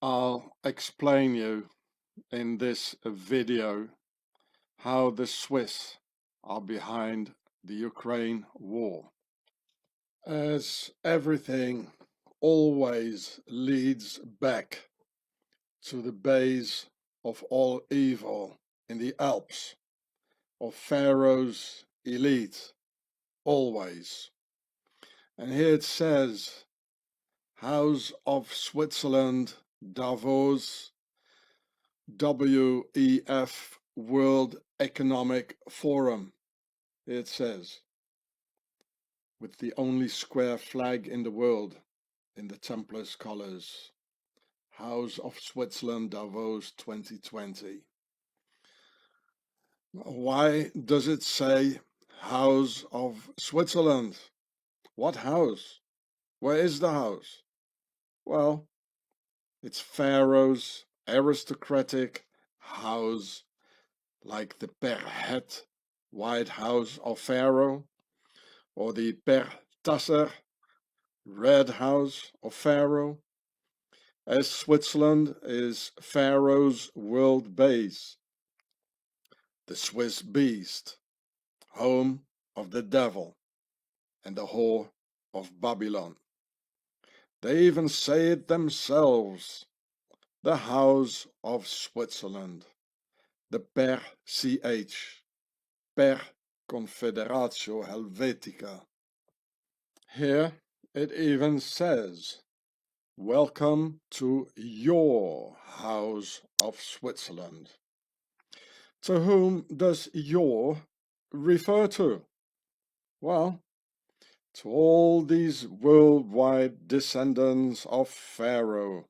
I'll explain you in this video how the Swiss are behind the Ukraine war. As everything always leads back to the base of all evil in the Alps, of Pharaoh's elite, always. And here it says, House of Switzerland, Davos, WEF, World Economic Forum, it says, with the only square flag in the world in the Templars colors. House of Switzerland, Davos 2020. Why does it say House of Switzerland? What house? Where is the house? Well, it's Pharaoh's aristocratic house, like the Perhet White House of Pharaoh, or the Tasser Red House of Pharaoh, as Switzerland is Pharaoh's world base, the Swiss beast, home of the devil and the whore of Babylon. They even say it themselves, the House of Switzerland, the Per CH, Per Confederatio Helvetica. Here it even says, welcome to your House of Switzerland. To whom does your refer to? Well, to all these worldwide descendants of Pharaoh,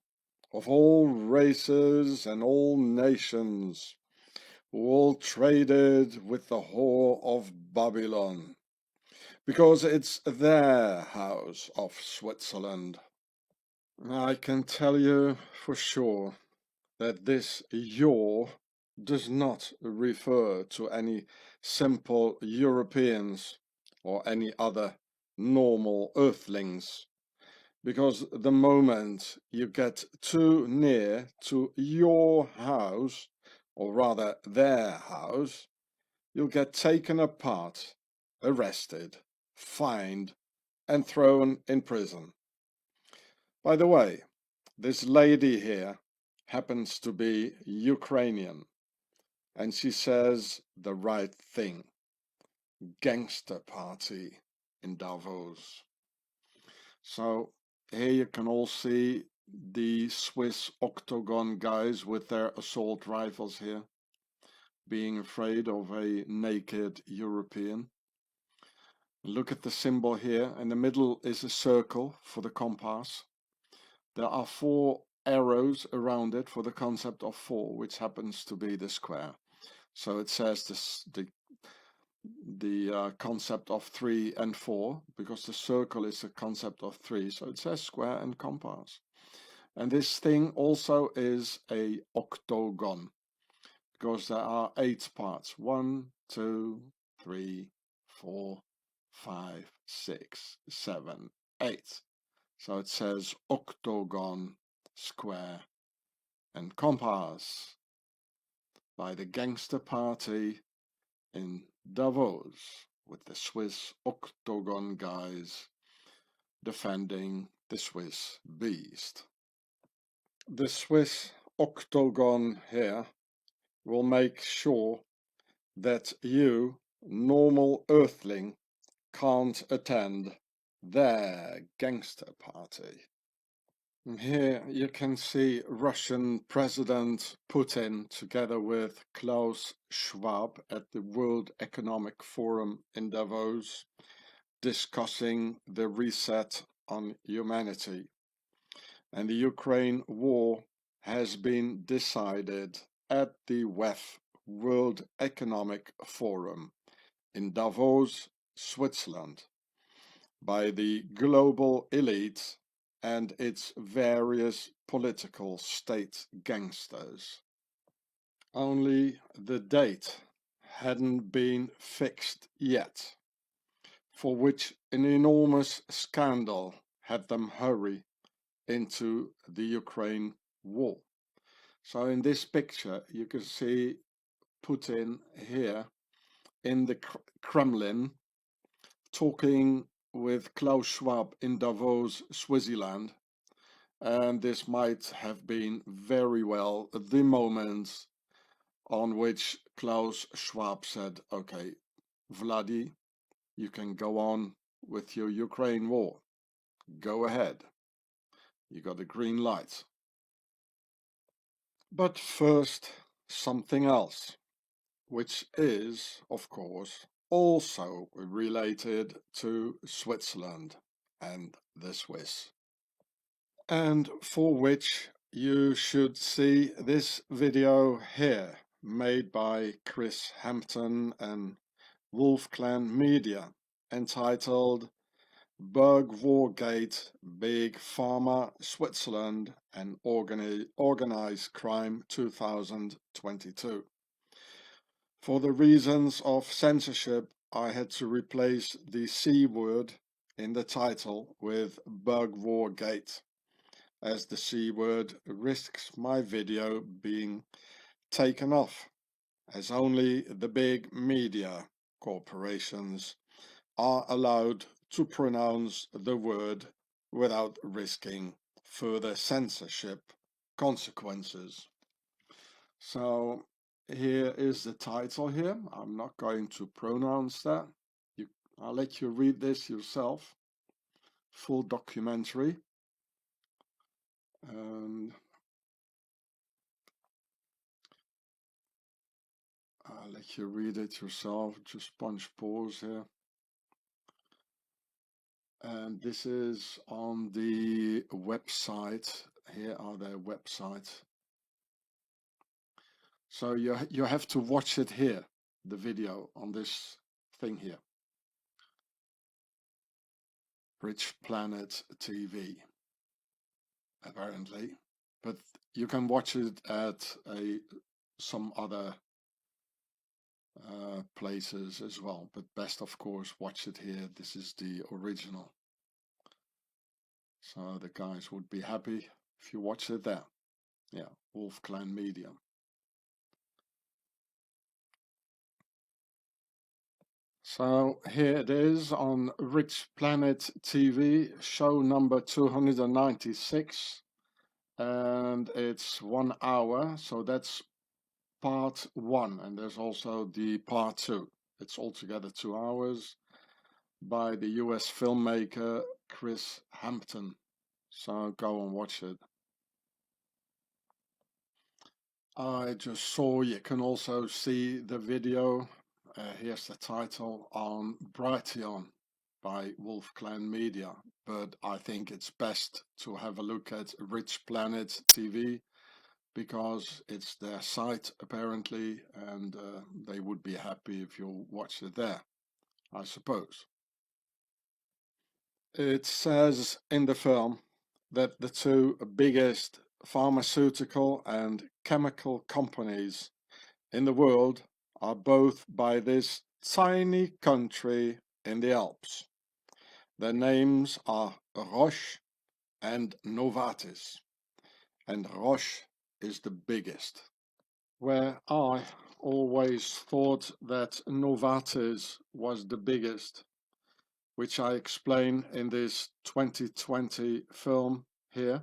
of all races and all nations, who all traded with the whore of Babylon, because it's their House of Switzerland. I can tell you for sure that this your does not refer to any simple Europeans or any other normal earthlings, because the moment you get too near to your house, or rather their house, you'll get taken apart, arrested, fined, and thrown in prison. By the way, this lady here happens to be Ukrainian, and she says the right thing. Gangster party in Davos. So here you can all see the Swiss octagon guys with their assault rifles here, being afraid of a naked European. Look at the symbol here. In the middle is a circle for the compass. There are 4 arrows around it for the concept of 4, which happens to be the square. So it says the concept of 3 and 4, because the circle is a concept of 3, so it says square and compass. And this thing also is a octagon, because there are 8 parts. 1, 2, 3, 4, 5, 6, 7, 8. So it says octagon, square, and compass by the gangster party in Davos, with the Swiss octagon guys defending the Swiss beast. The Swiss octagon here will make sure that you, normal earthling, can't attend their gangster party. And here you can see Russian President Putin together with Klaus Schwab at the World Economic Forum in Davos, discussing the reset on humanity. And the Ukraine war has been decided at the WEF, World Economic Forum in Davos, Switzerland, by the global elite and its various political state gangsters. Only the date hadn't been fixed yet, for which an enormous scandal had them hurry into the Ukraine war. So in this picture, you can see Putin here in the Kremlin talking with Klaus Schwab in Davos, Switzerland. And this might have been very well the moment on which Klaus Schwab said, okay, Vladi, you can go on with your Ukraine war. Go ahead. You got a green light. But first, something else, which is, of course, also related to Switzerland and the Swiss, and for which you should see this video here, made by Chris Hampton and Wolf Clan Media, entitled Bug Wargate, Big Pharma, Switzerland and Organized Crime 2022. For the reasons of censorship, I had to replace the C word in the title with Bug Wargate, as the C word risks my video being taken off, as only the big media corporations are allowed to pronounce the word without risking further censorship consequences. So here is the title here. I'm not going to pronounce that. I'll let you read this yourself. Full documentary. And I'll let you read it yourself. Just punch pause here. And this is on the website. Here are their websites. So you have to watch it here, the video on this thing here. Rich Planet TV, apparently. But you can watch it at some other places as well. But best, of course, watch it here. This is the original. So the guys would be happy if you watch it there. Yeah, Wolf Clan Media. So here it is on Rich Planet TV, show number 296, and it's 1 hour, so that's part 1, and there's also the part 2. It's altogether 2 hours by the US filmmaker Chris Hampton. So go and watch it. I just saw you can also see the video. Here's the title on Brighteon by Wolf Clan Media, but I think it's best to have a look at Rich Planet TV because it's their site apparently, and they would be happy if you watch it there, I suppose. It says in the film that the two biggest pharmaceutical and chemical companies in the world are both by this tiny country in the Alps. Their names are Hross and Novartis, and Hross is the biggest. Where I always thought that Novartis was the biggest, which I explain in this 2020 film here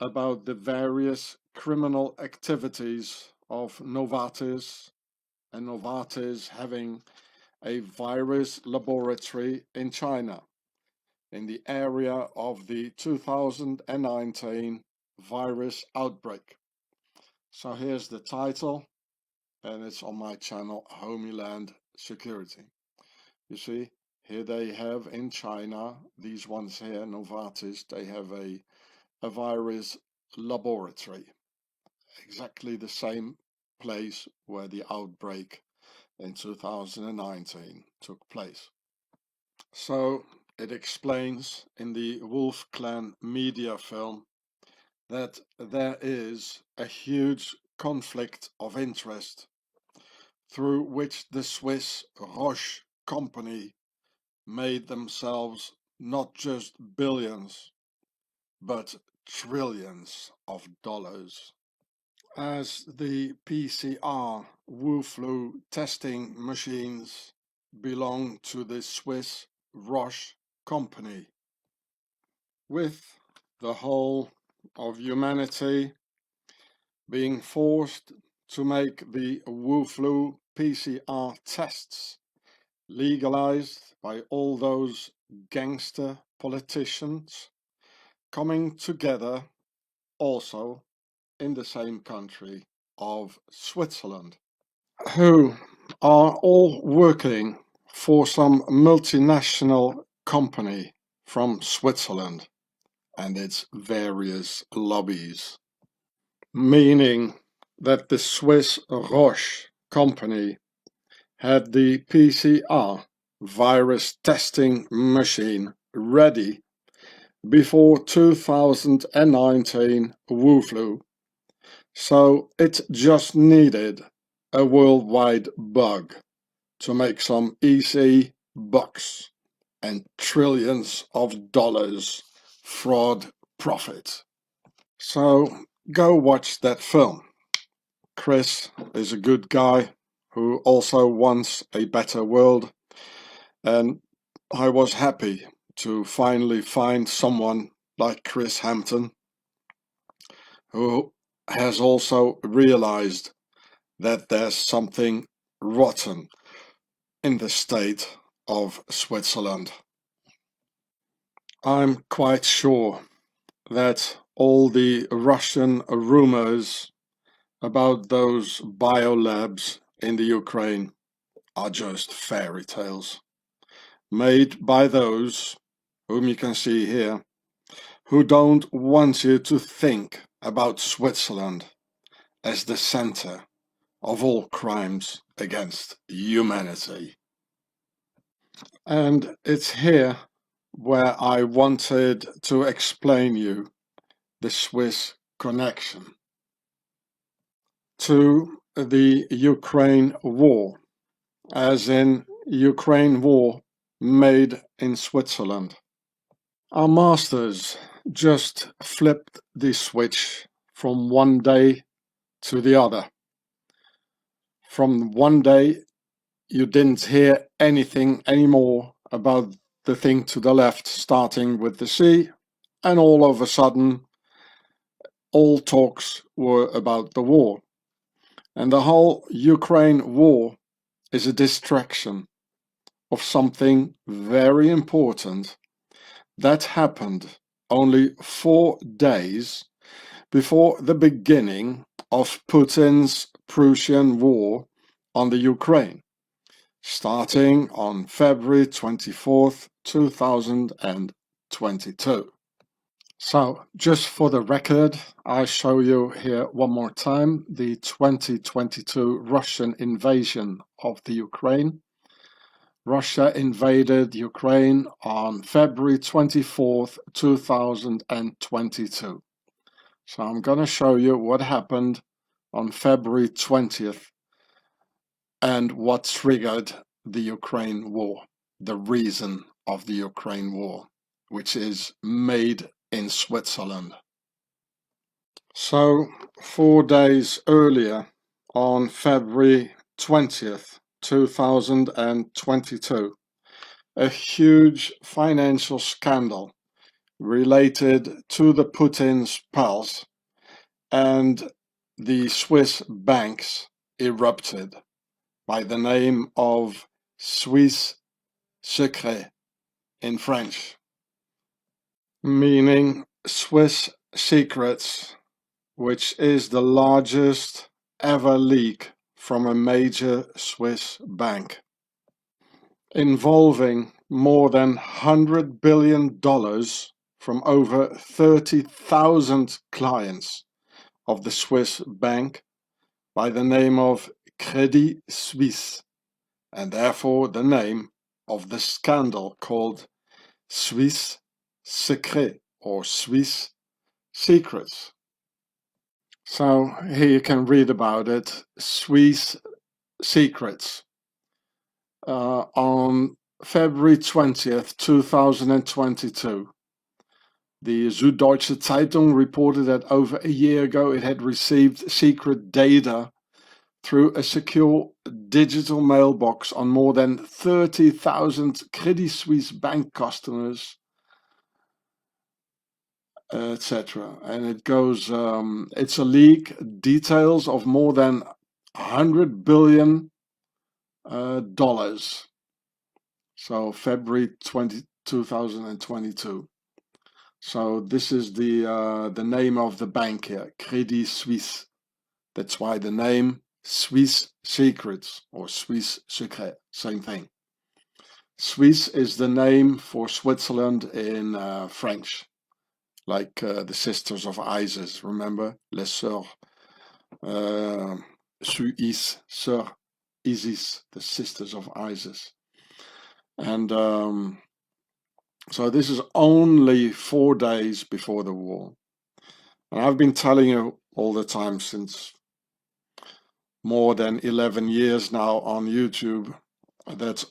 about the various criminal activities of Novartis, and Novartis having a virus laboratory in China in the area of the 2019 virus outbreak. So here's the title, and it's on my channel, Homeland Security. You see, here they have in China, these ones here, Novartis, they have a virus laboratory, exactly the same place where the outbreak in 2019 took place. So it explains in the Wolf Clan Media film that there is a huge conflict of interest through which the Swiss Roche company made themselves not just billions, but trillions of dollars. As the PCR Wu-flu testing machines belong to the Swiss Hross company, with the whole of humanity being forced to make the Wu-flu PCR tests legalized by all those gangster politicians coming together also in the same country of Switzerland, who are all working for some multinational company from Switzerland and its various lobbies, meaning that the Swiss Roche company had the PCR virus testing machine ready before 2019 Wu-flu, so it just needed a worldwide bug to make some easy bucks and trillions of dollars fraud profit. So go watch that film. Chris is a good guy who also wants a better world, and I was happy to finally find someone like Chris Hampton who has also realized that there's something rotten in the state of Switzerland. I'm quite sure that all the Russian rumors about those biolabs in the Ukraine are just fairy tales, made by those whom you can see here, who don't want you to think about Switzerland as the center of all crimes against humanity. And it's here where I wanted to explain you the Swiss connection to the Ukraine war, as in Ukraine war made in Switzerland. Our masters just flipped the switch from one day to the other. From one day you didn't hear anything anymore about the thing to the left starting with the C, and all of a sudden all talks were about the war. And the whole Ukraine war is a distraction of something very important that happened only 4 days before the beginning of Putin's Prussian war on the Ukraine, starting on February 24th, 2022. So, just for the record, I show you here one more time the 2022 Russian invasion of the Ukraine. Russia invaded Ukraine on February 24th, 2022. So I'm going to show you what happened on February 20th and what triggered the Ukraine war, the reason of the Ukraine war, which is made in Switzerland. So 4 days earlier, on February 20th, 2022, a huge financial scandal related to the Putin's pals and the Swiss banks erupted by the name of Swiss Secret in French, meaning Swiss secrets, which is the largest ever leak from a major Swiss bank, involving more than $100 billion from over 30,000 clients of the Swiss bank by the name of Credit Suisse, and therefore the name of the scandal called Swiss Secret or Swiss Secrets. So here you can read about it, Swiss Secrets. On February 20th, 2022, The Süddeutsche Zeitung reported that over a year ago it had received secret data through a secure digital mailbox on more than 30,000 Credit Suisse bank customers, etc. And it goes, it's a leak, details of more than $100 billion. So February 2022. So this is the name of the bank here, Credit Suisse. That's why the name Swiss Secrets or Swiss Secret, same thing. Suisse is the name for Switzerland in French, like the Sisters of Isis. Remember, les sœurs Suisse, sœurs Isis, the Sisters of Isis. And so this is only 4 days before the war. And I've been telling you all the time since more than 11 years now on YouTube that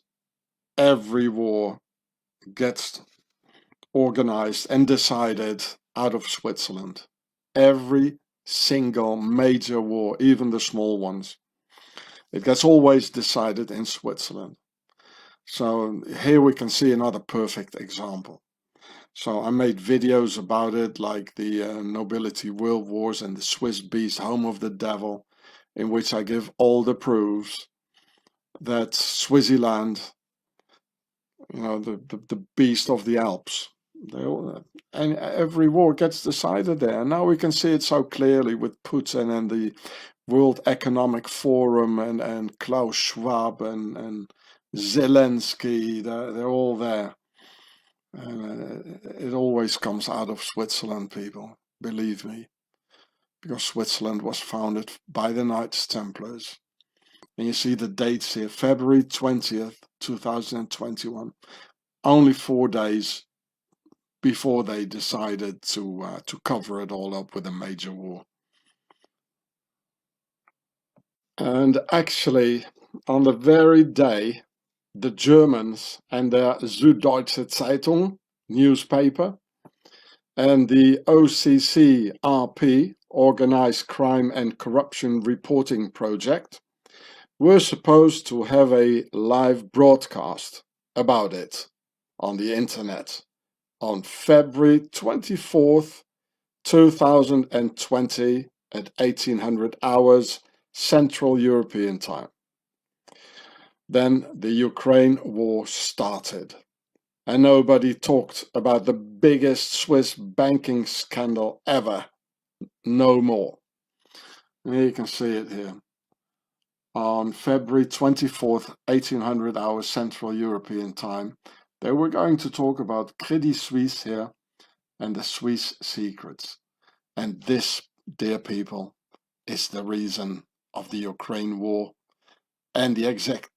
every war gets organized and decided out of Switzerland. Every single major war, even the small ones, it gets always decided in Switzerland. So here we can see another perfect example. So I made videos about it, like the Nobility World Wars and the Swiss Beast, Home of the Devil, in which I give all the proofs that Switzerland, you know, the beast of the Alps, and every war gets decided there. And now we can see it so clearly with Putin and the World Economic Forum and Klaus Schwab and Zelensky. They're all there. It always comes out of Switzerland, people, believe me, because Switzerland was founded by the Knights Templars. And you see the dates here, February 20th, 2021, only 4 days before they decided to cover it all up with a major war. And actually, on the very day, the Germans and their Süddeutsche Zeitung newspaper and the OCCRP, Organized Crime and Corruption Reporting Project, were supposed to have a live broadcast about it on the internet on February 24th, 2020 at 1800 hours Central European time. Then the Ukraine war started, and nobody talked about the biggest Swiss banking scandal ever, no more. And here you can see it here. On February 24th, 1800 hours Central European time, they were going to talk about Credit Suisse here and the Swiss secrets. And this, dear people, is the reason of the Ukraine war and the exact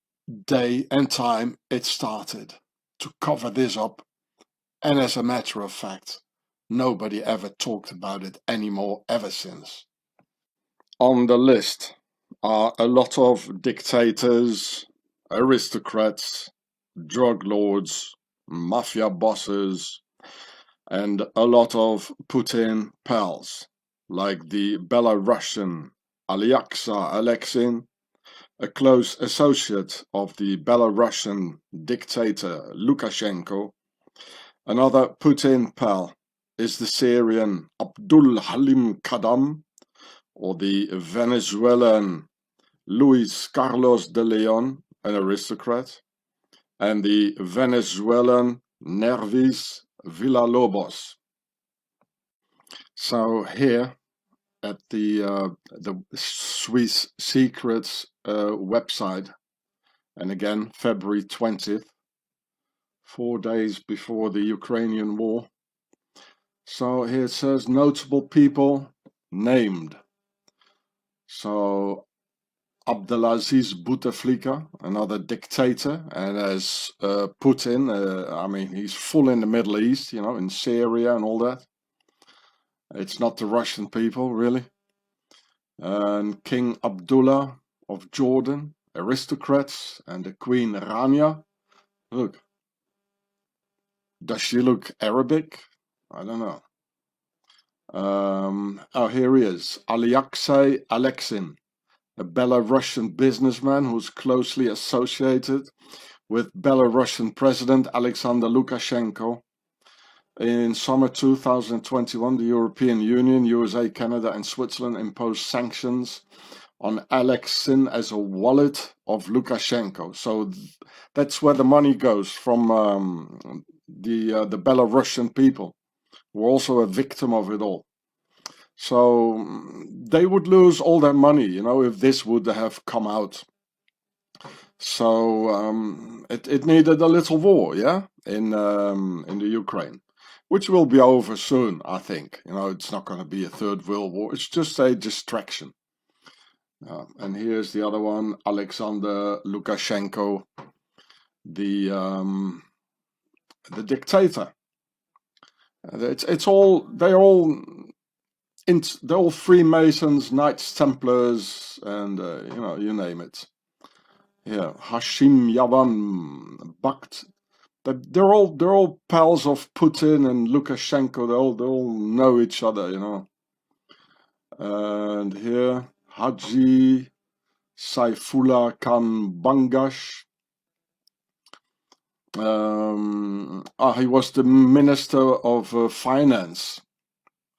day and time it started, to cover this up. And as a matter of fact, nobody ever talked about it anymore ever since. On the list are a lot of dictators, aristocrats, drug lords, mafia bosses, and a lot of Putin pals, like the Belarusian Alexei Aleksin, a close associate of the Belarusian dictator Lukashenko. Another Putin pal is the Syrian Abdul Halim Kadam, or the Venezuelan Luis Carlos de Leon, an aristocrat, and the Venezuelan Nervis Villalobos. So here at the Swiss Secrets website, and again February 20th, 4 days before the Ukrainian war. So here it says notable people named. So Abdelaziz Bouteflika, another dictator, and as Putin, I mean, he's full in the Middle East, you know, in Syria and all that. It's not the Russian people, really. And King Abdullah of Jordan, aristocrats, and the Queen Rania. Look, does she look Arabic? I don't know. Oh, here he is. Alexei Aleksin, a Belarusian businessman who's closely associated with Belarusian President Alexander Lukashenko. In summer 2021, the European Union, USA, Canada, and Switzerland imposed sanctions on Aleksin as a wallet of Lukashenko. So that's where the money goes from the Belarusian people, who are also a victim of it all. So they would lose all their money, if this would have come out. So it needed a little war, yeah, in the Ukraine, which will be over soon, I think. It's not going to be a third world war. It's just a distraction. And here's the other one, Alexander Lukashenko, the dictator. They're all Freemasons, Knights Templars, and you name it. Yeah, Hashim Yavan, Bakht. They're all pals of Putin and Lukashenko. They all know each other, And here, Haji Saifullah Khan Bangash. He was the Minister of Finance.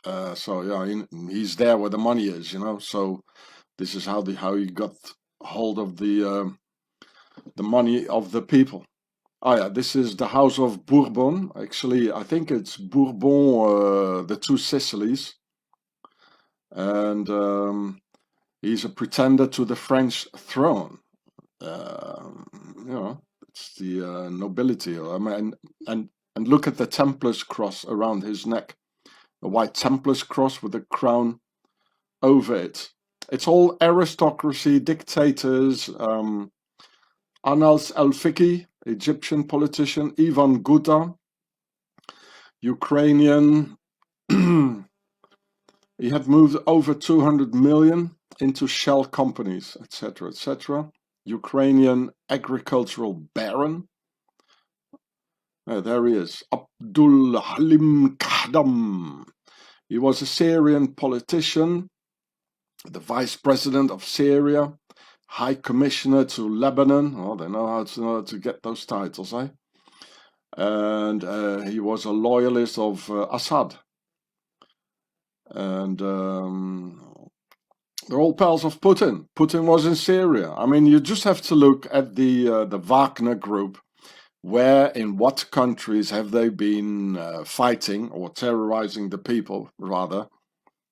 So yeah, he's there where the money is, So this is how he got hold of the money of the people. Oh yeah, this is the House of Bourbon. Actually, I think it's Bourbon, the two Sicilies, and he's a pretender to the French throne. It's the nobility. And look at the Templars cross around his neck, a white Templars cross with a crown over it. It's all aristocracy, dictators. Anas al-Fiki, Egyptian politician, Ivan Guta, Ukrainian. He had moved over 200 million into shell companies, etc., etc. Ukrainian agricultural baron. There he is, Abdul Halim Kahdam. He was a Syrian politician, the vice president of Syria, high commissioner to Lebanon. Oh, they know how to get those titles, eh? And he was a loyalist of Assad. And they're all pals of Putin. Putin was in Syria. I mean, you just have to look at the Wagner group. Where, in what countries have they been fighting or terrorizing the people, rather,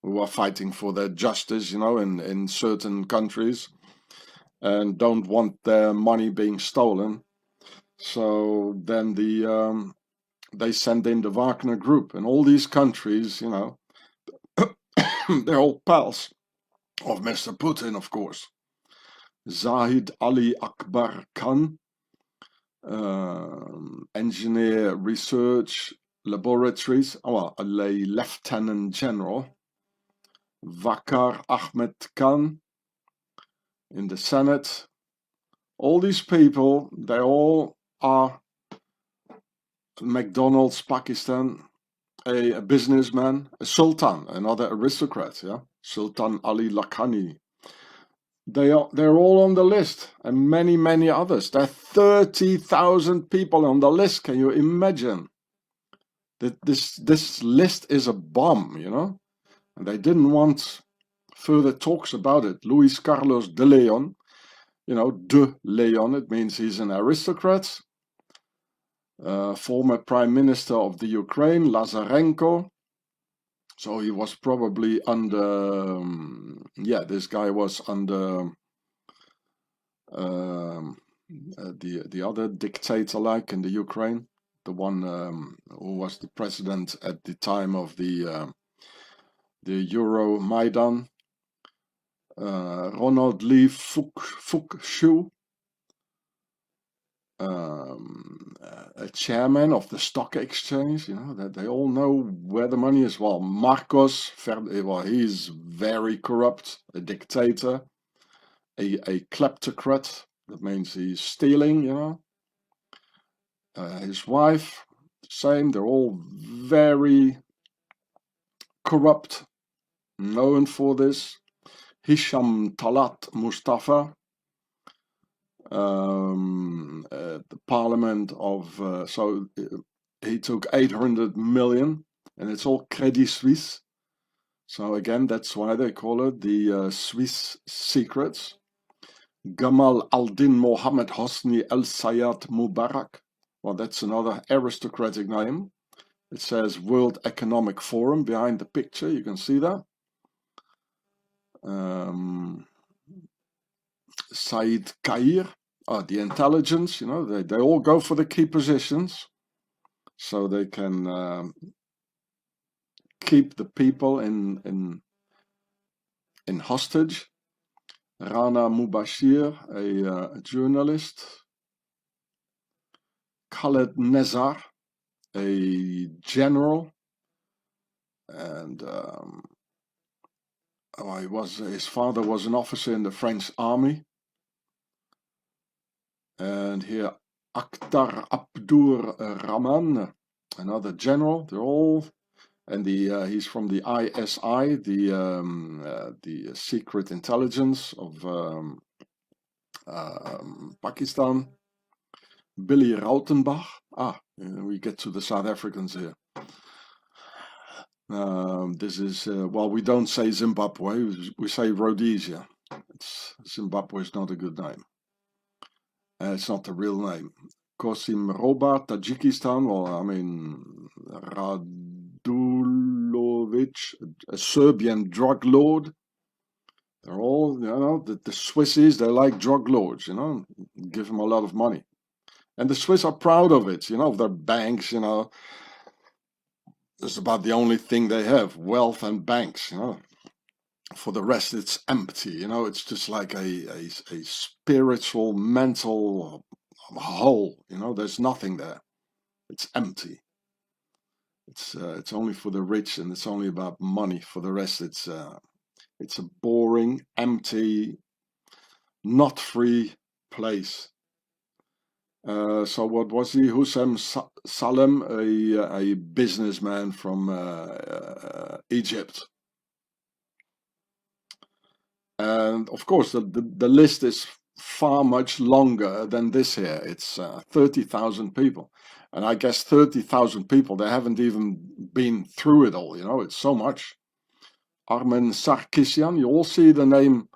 who are fighting for their justice, in certain countries, and don't want their money being stolen. So then they send in the Wagner group, and all these countries, they're all pals of Mr. Putin, of course. Zahid Ali Akbar Khan, engineer research laboratories, a lieutenant general. Vakar Ahmed Khan in the Senate. All these people, they all are McDonald's Pakistan, a businessman, a sultan, another aristocrat, yeah, Sultan Ali Lakhani. They're all on the list, and many others. There are 30,000 people on the list. Can you imagine? This list is a bomb, And they didn't want further talks about it. Luis Carlos de Leon, de Leon, it means he's an aristocrat. Former Prime Minister of the Ukraine, Lazarenko. So he was probably under, this guy was under the other dictator, like in the Ukraine, the one who was the president at the time of the Euro Maidan, Ronald Lee Fuchshu, a chairman of the stock exchange, that they all know where the money is. Well, Marcos, he's very corrupt, a dictator, a kleptocrat. That means he's stealing, his wife, same. They're all very corrupt, known for this. Hisham Talat Mustafa, the parliament of, he took 800 million, and it's all Credit Suisse. So again, that's why they call it the Swiss secrets. Gamal al-Din Mohammed Hosni al-Sayyad Mubarak. Well, that's another aristocratic name. It says World Economic Forum behind the picture. You can see that. Said Kair, the intelligence, they all go for the key positions so they can keep the people in hostage. Rana Mubashir, a journalist. Khaled Nezar, a general, and his father was an officer in the French army. And here Akhtar Abdur Rahman, another general. They're all, and he's from the ISI, the secret intelligence of Pakistan. Billy Rautenbach. We get to the South Africans here. This is, we don't say Zimbabwe, we say Rhodesia. Zimbabwe is not a good name. It's not the real name. Kosim Roba, Tajikistan, Radulovic, a Serbian drug lord. They're all, the Swissies, they're like drug lords, give them a lot of money. And the Swiss are proud of it, of their banks, It's about the only thing they have, wealth and banks, For the rest, it's empty, It's just like a spiritual, mental hole, There's nothing there. It's empty. It's only for the rich, and it's only about money. For the rest, it's a boring, empty, not free place. So what was he? Hussein Salem, a businessman from Egypt. And of course, the list is far much longer than this here. It's 30,000 people. And I guess 30,000 people, they haven't even been through it all, It's so much. Armen Sarkisian, you all see the name,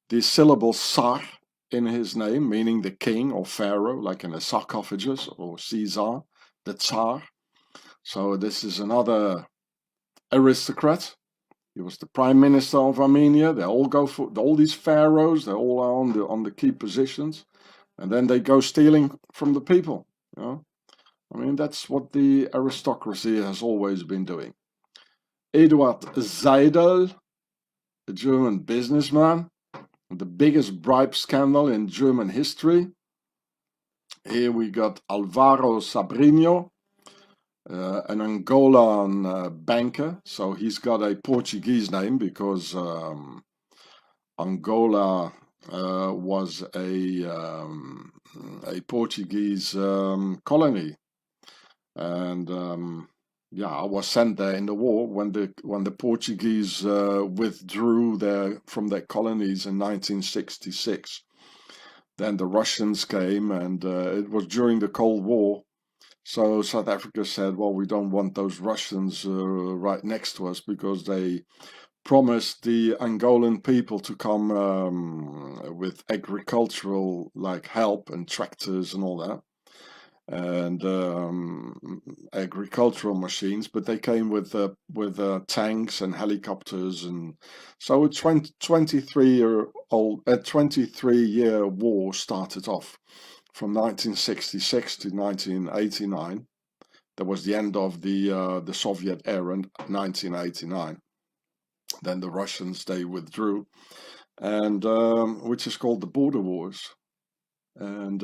the syllable Sar in his name, meaning the king or pharaoh, like in a sarcophagus, or Caesar, the Tsar. So this is another aristocrat. He was the prime minister of Armenia. They all go for all these pharaohs. They all are on the key positions, and then they go stealing from the people. That's what the aristocracy has always been doing. Eduard Seidel, a German businessman, the biggest bribe scandal in German history. Here we got Alvaro Sabrino, an Angolan banker. So he's got a Portuguese name because Angola was a Portuguese colony, and I was sent there in the war when the Portuguese withdrew from their colonies in 1966. Then the Russians came, and it was during the Cold War. So South Africa said, well, we don't want those Russians right next to us, because they promised the Angolan people to come with agricultural help and tractors and all that, and agricultural machines, but they came with tanks and helicopters, and so a 23-year war started off from 1966 to 1989. That was the end of the Soviet era in 1989. Then the Russians, they withdrew, and which is called the Border Wars, and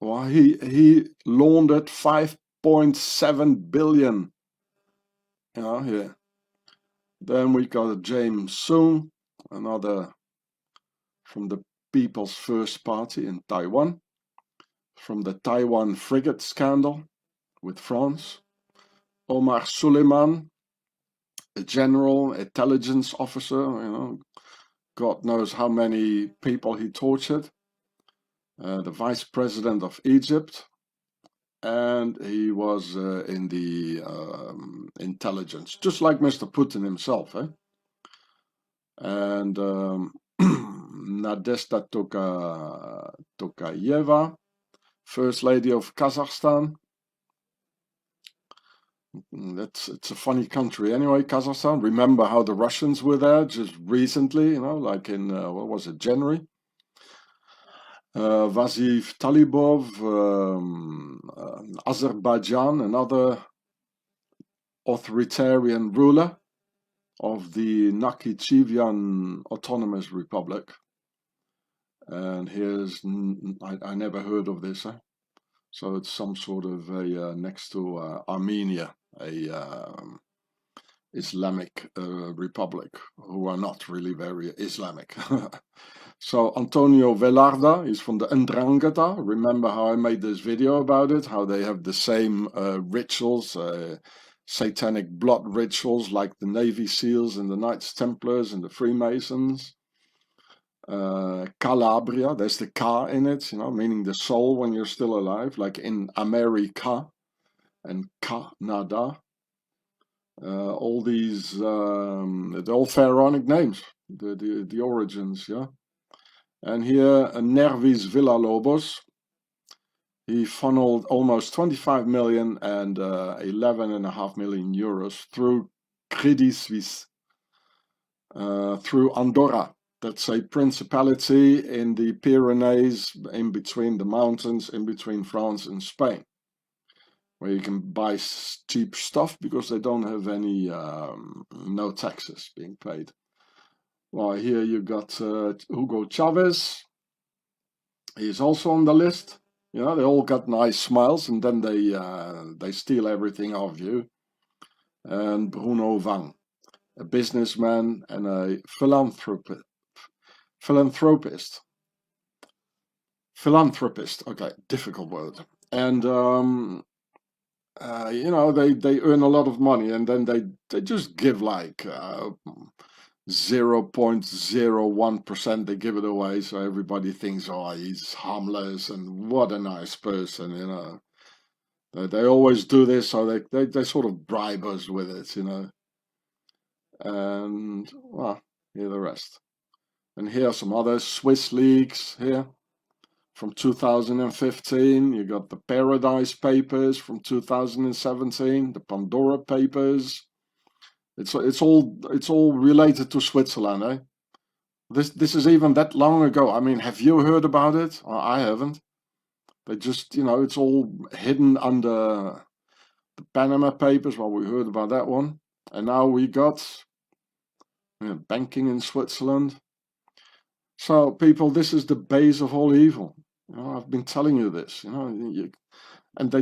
he laundered 5.7 billion. Here. Then we got James Soong, another from the People's First Party in Taiwan, from the Taiwan frigate scandal with France. Omar Suleiman, a general, intelligence officer, God knows how many people he tortured, the vice president of Egypt, and he was in the intelligence, just like Mr. Putin himself. And Nadezhda Tokayeva, First Lady of Kazakhstan. It's a funny country anyway, Kazakhstan. Remember how the Russians were there just recently, like in, what was it, January? Vasif Talibov, Azerbaijan, another authoritarian ruler of the Nakhichevan Autonomous Republic. And here's, I never heard of this, so it's some sort of a, next to Armenia, a Islamic republic, who are not really very Islamic. So Antonio Velarda is from the Ndrangheta. Remember how I made this video about it, how they have the same rituals, satanic blood rituals, like the Navy SEALs and the Knights Templars and the Freemasons. Calabria, there's the Ka in it, meaning the soul when you're still alive, like in America and Canada. All these, they're all pharaonic names, the origins, yeah. And here, Nervis Villalobos, he funneled almost 25 million and 11.5 million euros through Credit Suisse, through Andorra. That's a principality in the Pyrenees, in between the mountains, in between France and Spain, where you can buy cheap stuff because they don't have any, no taxes being paid. Well, here you got Hugo Chavez. He's also on the list. They all got nice smiles, and then they steal everything off you. And Bruno Wang, a businessman and a philanthropist. Okay, difficult word. And they earn a lot of money, and then they just give like 0.01%. They give it away, so everybody thinks, oh, he's harmless and what a nice person. They always do this, so they sort of bribe us with it, and well, here the rest. And here are some other Swiss leaks here from 2015. You got the Paradise Papers from 2017, the Pandora Papers. It's all related to Switzerland, eh? This is even that long ago. I mean, have you heard about it? I haven't. They just, it's all hidden under the Panama Papers. Well, we heard about that one. And now we got banking in Switzerland. So, people, this is the base of all evil. I've been telling you this, and they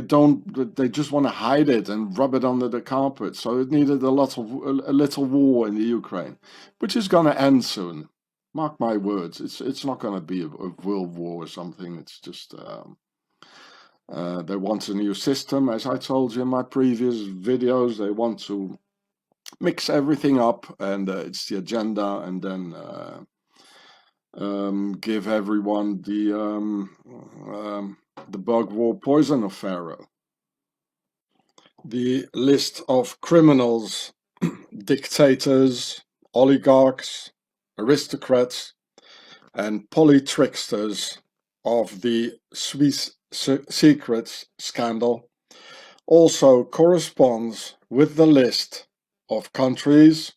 just want to hide it and rub it under the carpet. So it needed a little war in the Ukraine, which is going to end soon. Mark my words, it's not going to be a world war or something. It's just they want a new system, as I told you in my previous videos. They want to mix everything up, and it's the agenda, and then give everyone the bug war poison of Pharaoh. The list of criminals, dictators, oligarchs, aristocrats, and polytricksters of the Swiss secrets scandal also corresponds with the list of countries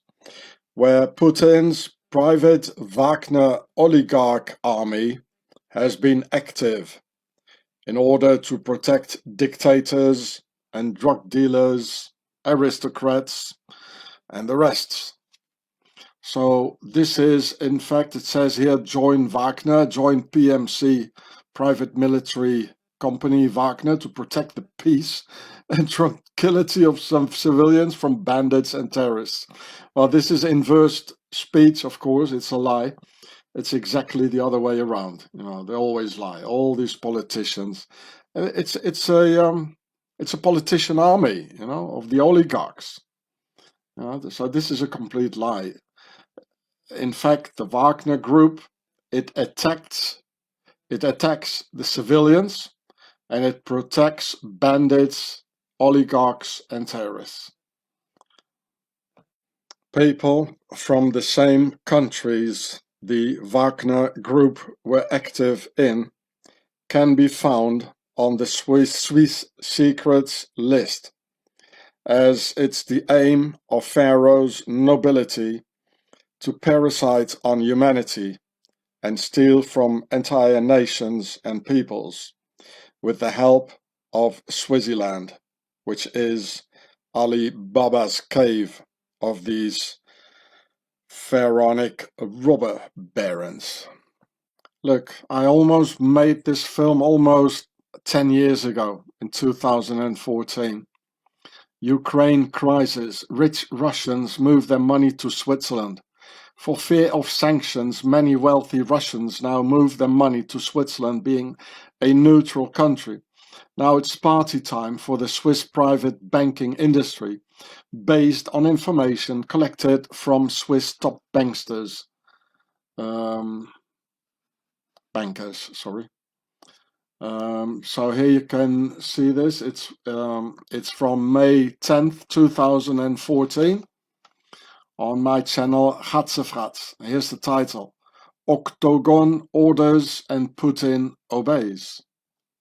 where Putin's private Wagner oligarch army has been active in order to protect dictators and drug dealers, aristocrats, and the rest. So this is, in fact, it says here, join Wagner, join PMC, private military company Wagner, to protect the peace and tranquility of some civilians from bandits and terrorists. Well, this is inverse speech, of course, it's a lie. It's exactly the other way around. They always lie. All these politicians. It's a politician army, of the oligarchs. So this is a complete lie. In fact, the Wagner Group, it attacks the civilians, and it protects bandits, oligarchs, and terrorists. People from the same countries the Wagner Group were active in can be found on the Swiss secrets list, as it's the aim of Pharaoh's nobility to parasite on humanity and steal from entire nations and peoples with the help of Swaziland, which is Ali Baba's cave of these pharaonic robber barons. Look, I almost made this film almost 10 years ago in 2014. Ukraine crisis. Rich Russians move their money to Switzerland. For fear of sanctions, many wealthy Russians now move their money to Switzerland, being a neutral country. Now it's party time for the Swiss private banking industry, based on information collected from Swiss top bankers. So here you can see this. It's from May 10th, 2014 on my channel Gatsefrats. Here's the title: Octagon orders and Putin obeys.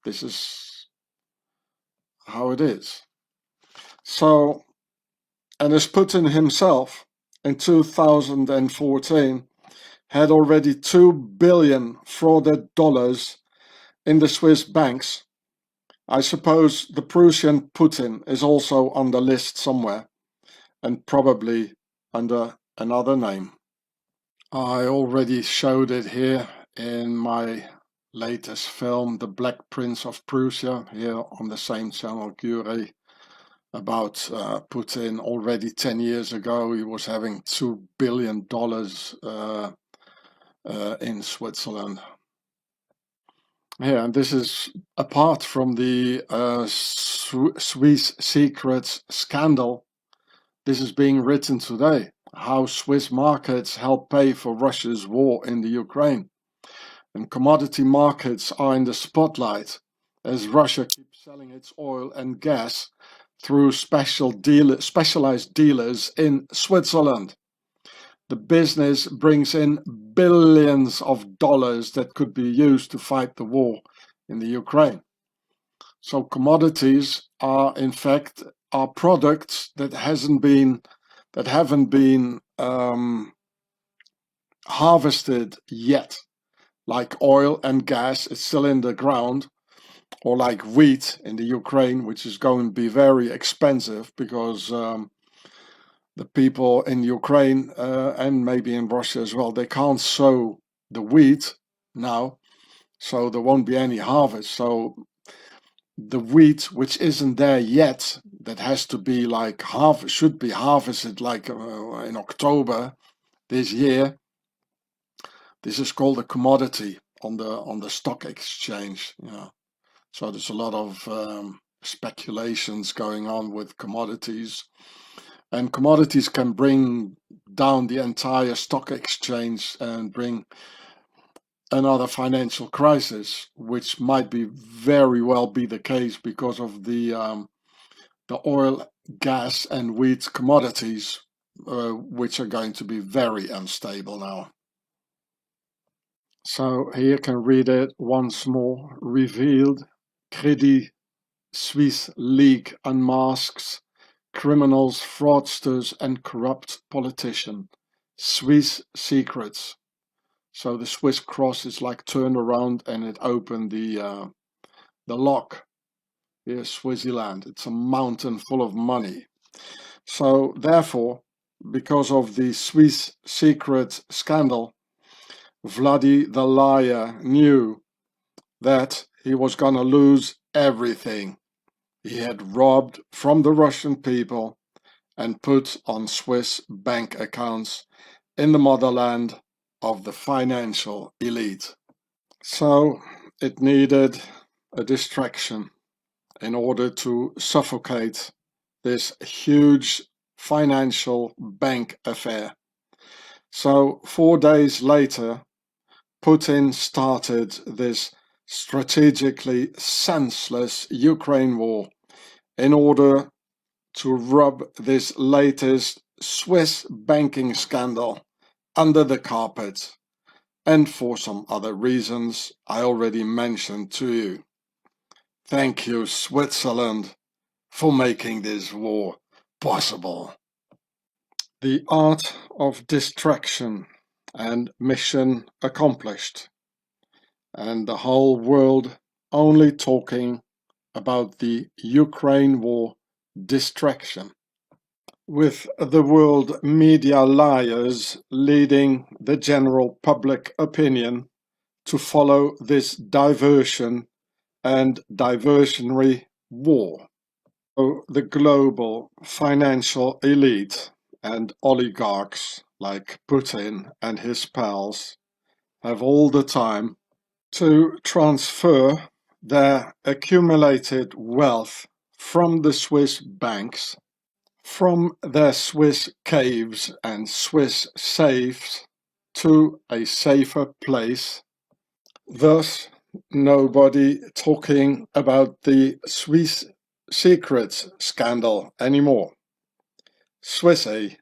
This is how it is. So, and as Putin himself in 2014 had already 2 billion frauded dollars in the Swiss banks, I suppose the Prussian Putin is also on the list somewhere, and probably under another name. I already showed it here in my latest film, The Black Prince of Prussia, here on the same channel, Gure, about Putin. Already 10 years ago, he was having $2 billion in Switzerland. Yeah, and this is apart from the Swiss secrets scandal. This is being written today, how Swiss markets help pay for Russia's war in the Ukraine. And commodity markets are in the spotlight as Russia keeps selling its oil and gas through specialized dealers in Switzerland. The business brings in billions of dollars that could be used to fight the war in the Ukraine. So commodities are, in fact, are products that haven't been harvested yet, like oil and gas is still in the ground, or like wheat in the Ukraine, which is going to be very expensive because the people in Ukraine and maybe in Russia as well, they can't sow the wheat now, so there won't be any harvest. So the wheat which isn't there yet, that has to be like should be harvested like in October this year. This is called a commodity on the stock exchange. So there's a lot of speculations going on with commodities. And commodities can bring down the entire stock exchange and bring another financial crisis, which might be very well be the case because of the oil, gas, and wheat commodities, which are going to be very unstable now. So here you can read it once more. Revealed: Credit Suisse League unmasks criminals, fraudsters, and corrupt politicians. Swiss secrets. So the Swiss cross is like turned around and it opened the lock. Here's Swaziland. It's a mountain full of money. So therefore, because of the Swiss secret scandal, Vladdy the liar knew that he was going to lose everything he had robbed from the Russian people and put on Swiss bank accounts in the motherland of the financial elite. So it needed a distraction in order to suffocate this huge financial bank affair. So 4 days later, Putin started this strategically senseless Ukraine war in order to rub this latest Swiss banking scandal under the carpet, and for some other reasons I already mentioned to you. Thank you, Switzerland, for making this war possible. The art of distraction, and mission accomplished, and the whole world only talking about the Ukraine war distraction, with the world media liars leading the general public opinion to follow this diversion and diversionary war. So the global financial elite and oligarchs like Putin and his pals have all the time to transfer their accumulated wealth from the Swiss banks, from their Swiss caves and Swiss safes, to a safer place. Thus, nobody talking about the Swiss secrets scandal anymore. Swissy,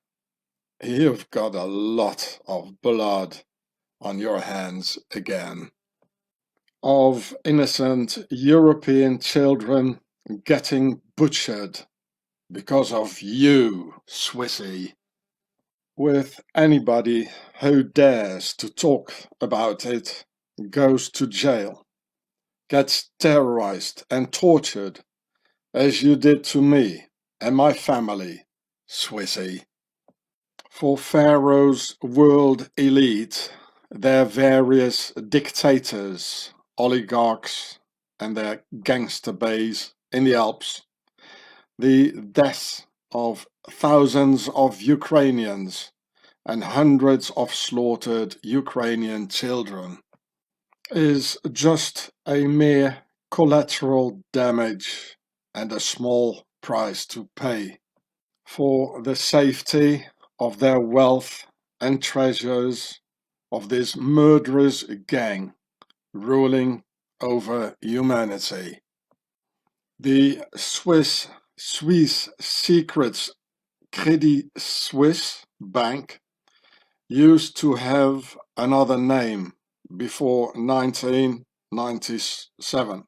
you've got a lot of blood on your hands again, of innocent European children getting butchered because of you, Swissy. With anybody who dares to talk about it goes to jail, gets terrorized and tortured, as you did to me and my family, Swissy. For Pharaoh's world elite, their various dictators, oligarchs, and their gangster base in the Alps, the death of thousands of Ukrainians and hundreds of slaughtered Ukrainian children is just a mere collateral damage and a small price to pay for the safety of their wealth and treasures of this murderous gang ruling over humanity. The Swiss secrets Credit Suisse Bank used to have another name before 1997,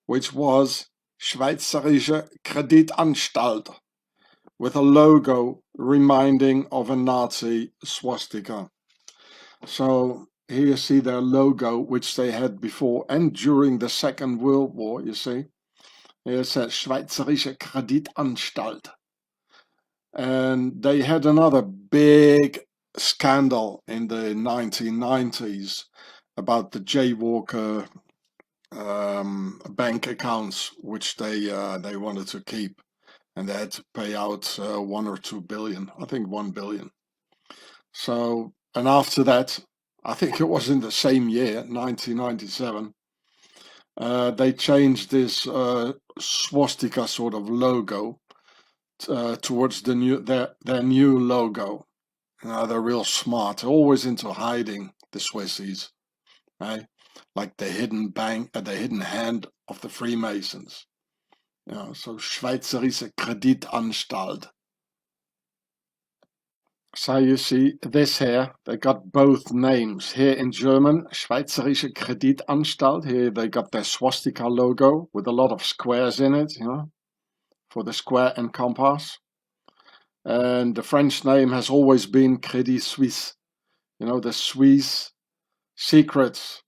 which was Schweizerische Kreditanstalt, with a logo reminding of a Nazi swastika. So here you see their logo, which they had before and during the Second World War, you see. Here it says Schweizerische Kreditanstalt. And they had another big scandal in the 1990s about the jaywalker bank accounts, which they wanted to keep, and they had to pay out 1 or 2 billion, I think 1 billion. So, and after that, I think it was in the same year, 1997, they changed this swastika sort of logo towards the their new logo. They're real smart. They're always into hiding, the Swissies, right? Like the hidden bank, the hidden hand of the Freemasons. So Schweizerische Kreditanstalt. So you see this here, they got both names. Here in German, Schweizerische Kreditanstalt. Here they got their swastika logo with a lot of squares in it, for the square and compass. And the French name has always been Credit Suisse, the Swiss secrets.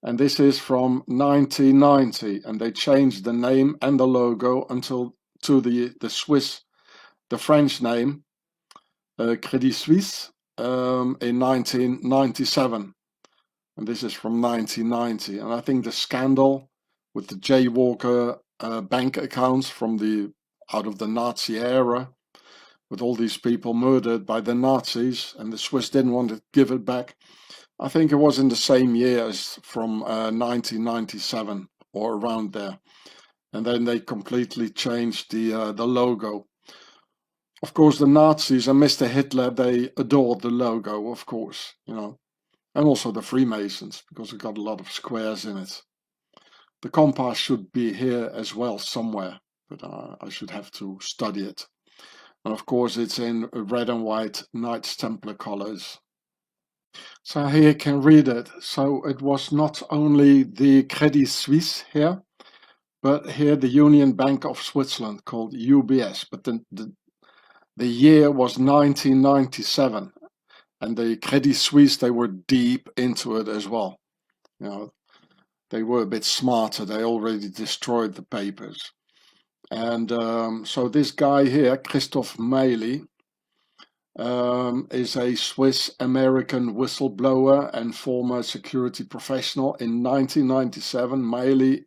And this is from 1990, and they changed the name and the logo until to the French name, Credit Suisse, in 1997. And this is from 1990. And I think the scandal with the jaywalker bank accounts out of the Nazi era, with all these people murdered by the Nazis, and the Swiss didn't want to give it back. I think it was in the same year as from 1997 or around there. And then they completely changed the logo Of course, the Nazis and Mr. Hitler, they adored the logo, of course, and also the Freemasons, because it got a lot of squares in it. The compass should be here as well somewhere, but I should have to study it. And of course, it's in red and white Knights Templar colors. So here you can read it. So it was not only the Credit Suisse here, but here the Union Bank of Switzerland, called UBS. But the year was 1997, and the Credit Suisse, they were deep into it as well. They were a bit smarter. They already destroyed the papers. And so this guy here, Christoph Meili, is a Swiss-American whistleblower and former security professional. In 1997, Meili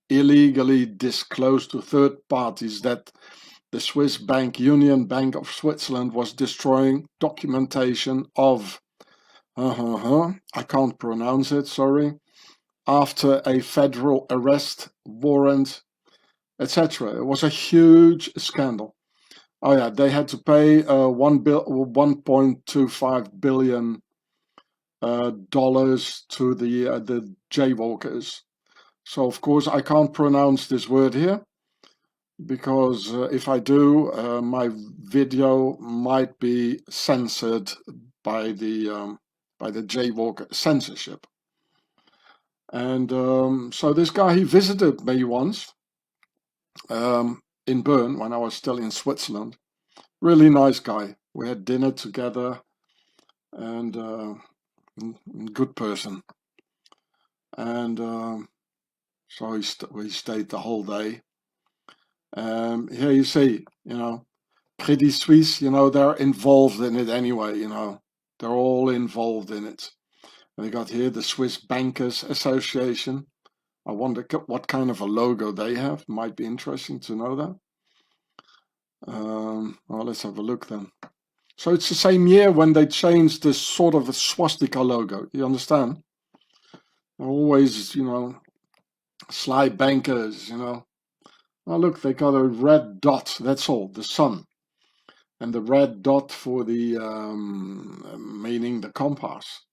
illegally disclosed to third parties that the Swiss bank Union Bank of Switzerland was destroying documentation of, I can't pronounce it, sorry, after a federal arrest warrant, etc. It was a huge scandal. Oh yeah, they had to pay $1.25 billion dollars to the jaywalkers. So of course I can't pronounce this word here, because if I do, my video might be censored by the jaywalker censorship. And so this guy, he visited me once in Bern when I was still in Switzerland. Really nice guy. We had dinner together, and good person. And so we stayed the whole day. Here you see, Credit Suisse, they're involved in it anyway, they're all involved in it. And they got here the Swiss Bankers Association. I wonder what kind of a logo they have. Might be interesting to know that. Well, let's have a look then. So it's the same year when they changed this sort of a swastika logo. You understand? Always, sly bankers, Oh, look, they got a red dot. That's all, the sun. And the red dot for the, meaning the compass.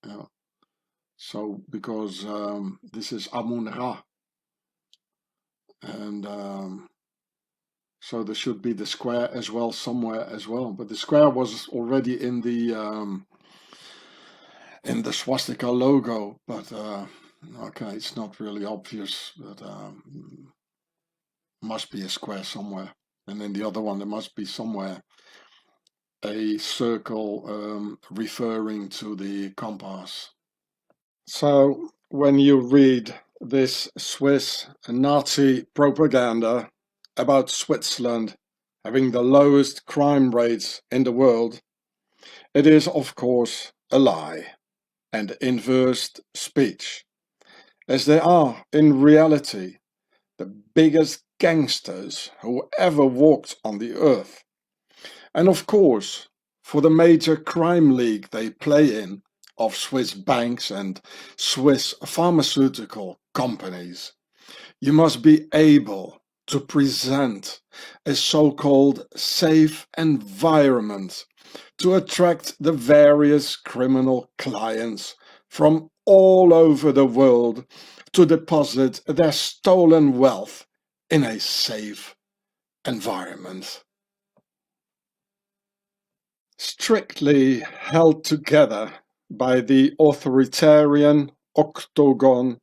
So, because this is Amun-Ra. And so there should be the square as well somewhere as well. But the square was already in the swastika logo. But okay, it's not really obvious. But must be a square somewhere. And in the other one, there must be somewhere a circle referring to the compass. So when you read this Swiss Nazi propaganda about Switzerland having the lowest crime rates in the world, it is of course a lie and inverse speech, as they are in reality the biggest gangsters who ever walked on the earth. And of course, for the major crime league they play in, of Swiss banks and Swiss pharmaceutical companies, you must be able to present a so-called safe environment to attract the various criminal clients from all over the world to deposit their stolen wealth in a safe environment. Strictly held together by the authoritarian Octagon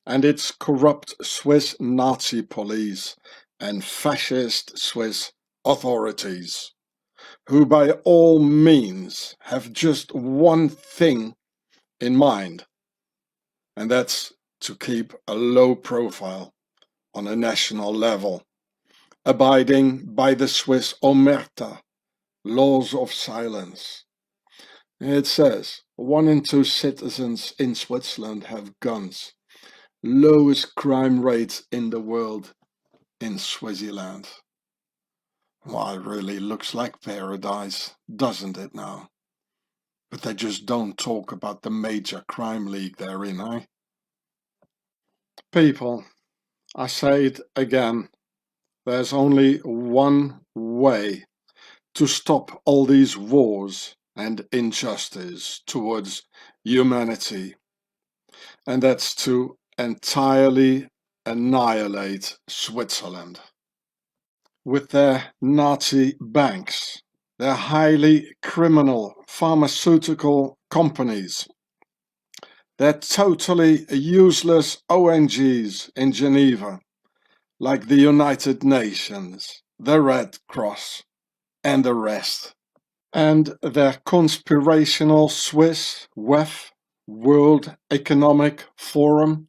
and its corrupt Swiss Nazi police and fascist Swiss authorities, who by all means have just one thing in mind, and that's to keep a low profile on a national level, abiding by the Swiss Omerta, laws of silence. It says 1 in 2 citizens in Switzerland have guns. Lowest crime rates in the world in Swaziland. Well, it really looks like paradise, doesn't it now? But they just don't talk about the major crime league they're in, eh? People, I say it again, there's only one way to stop all these wars and injustice towards humanity, and that's to entirely annihilate Switzerland. With their Nazi banks, their highly criminal pharmaceutical companies, their totally useless ONGs in Geneva, like the United Nations, the Red Cross, and the rest, and their conspirational Swiss WEF, World Economic Forum.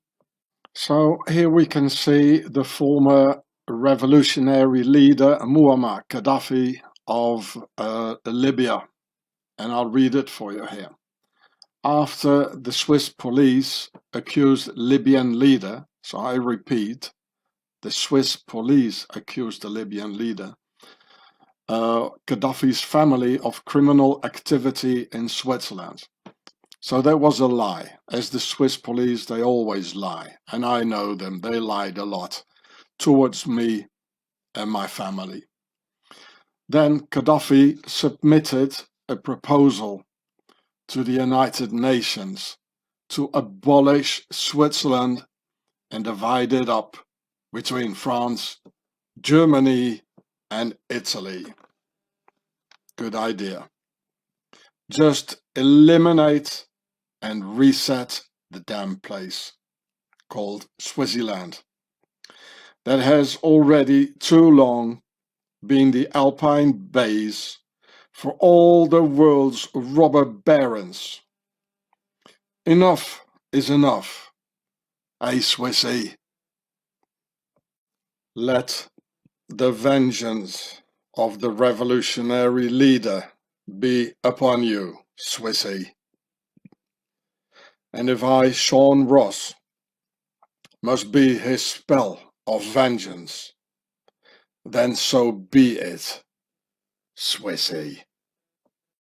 So here we can see the former revolutionary leader Muammar Gaddafi of Libya, and I'll read it for you here. After the Swiss police accused Libyan leader, so I repeat, the Swiss police accused the Libyan leader, Gaddafi's family, of criminal activity in Switzerland. So that was a lie. As the Swiss police, they always lie. And I know them, they lied a lot towards me and my family. Then Gaddafi submitted a proposal to the United Nations to abolish Switzerland and divide it up between France, Germany, and Italy. Good idea. Just eliminate and reset the damn place called Swaziland that has already too long been the alpine base for all the world's robber barons. Enough is enough, Swissy. Let the vengeance of the revolutionary leader be upon you, Swissy. And if I, Sean Hross, must be his spell of vengeance, then so be it, Swissy.